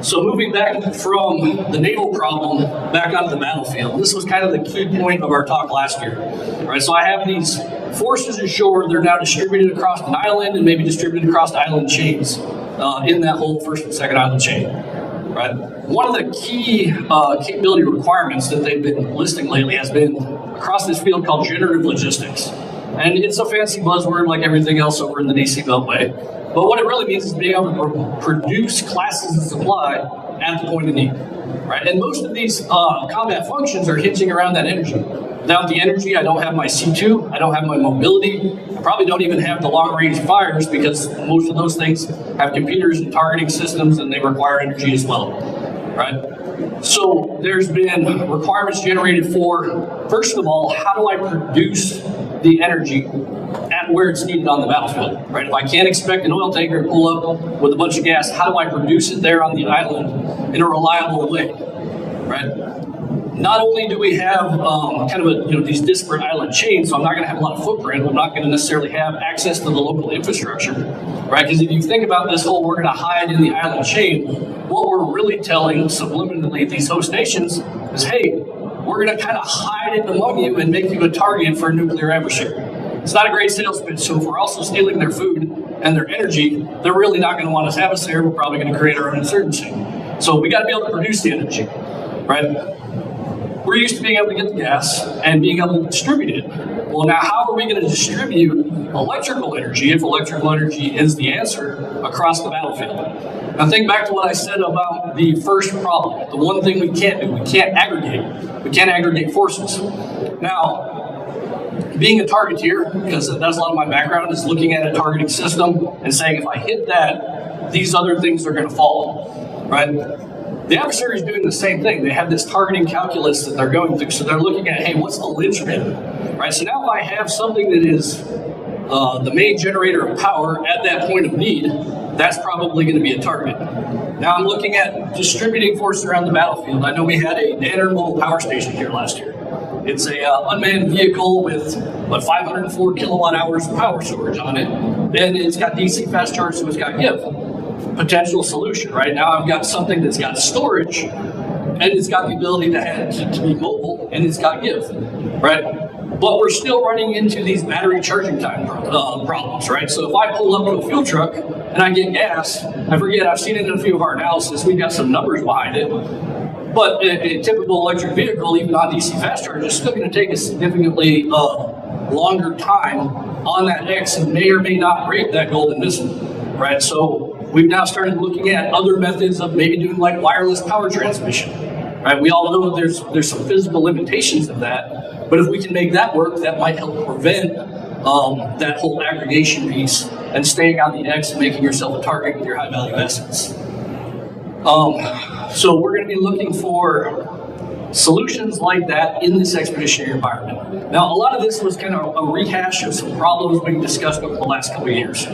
So moving back from the naval problem back onto the battlefield, this was kind of the key point of our talk last year. Right, so I have these forces ashore, they're now distributed across an island and maybe distributed across island chains in that whole first and second island chain. Right. One of the key capability requirements that they've been listing lately has been across this field called generative logistics. And it's a fancy buzzword like everything else over in the DC Beltway. But what it really means is being able to produce classes of supply at the point of need. Right? And most of these combat functions are hinging around that energy. Without the energy, I don't have my C2, I don't have my mobility, I probably don't even have the long-range fires because most of those things have computers and targeting systems and they require energy as well, right? So there's been requirements generated for, first of all, how do I produce the energy at where it's needed on the battlefield, right? If I can't expect an oil tanker to pull up with a bunch of gas, how do I produce it there on the island in a reliable way, right? Not only do we have kind of these disparate island chains, so I'm not going to have a lot of footprint. I'm not going to necessarily have access to the local infrastructure, right? Because if you think about this whole we're going to hide in the island chain, what we're really telling subliminally these host nations is, hey, we're going to kind of hide it among you and make you a target for a nuclear adversary. It's not a great sales pitch, so if we're also stealing their food and their energy, they're really not going to want us to have us there. We're probably going to create our own insurgency. So we got to be able to produce the energy, right? We're used to being able to get the gas and being able to distribute it. Well, now how are we going to distribute electrical energy if electrical energy is the answer across the battlefield? Now think back to what I said about the first problem. The one thing we can't do, we can't aggregate. We can't aggregate forces. Now, being a targeteer, because that's a lot of my background, is looking at a targeting system and saying if I hit that, these other things are going to fall, right? The adversary is doing the same thing. They have this targeting calculus that they're going through. So they're looking at, hey, what's the linchpin? Right? So now if I have something that is the main generator of power at that point of need, that's probably going to be a target. Now I'm looking at distributing forces around the battlefield. I know we had a intermodal power station here last year. It's a unmanned vehicle with 504 kilowatt hours of power storage on it. And it's got DC fast charge, so it's got give. Potential solution, right? Now I've got something that's got storage and it's got the ability to be mobile and it's got give, right? But we're still running into these battery charging time problems, right? So if I pull up to a fuel truck and I get gas, I forget, I've seen it in a few of our analysis, we've got some numbers behind it, but a typical electric vehicle, even on DC fast charge, is still going to take a significantly longer time on that X and may or may not break that golden missile, right? So we've now started looking at other methods of maybe doing like wireless power transmission, right? We all know that there's some physical limitations of that, but if we can make that work, that might help prevent that whole aggregation piece and staying on the X and making yourself a target with your high value assets. So we're going to be looking for solutions like that in this expeditionary environment. Now, a lot of this was kind of a rehash of some problems we discussed over the last couple of years.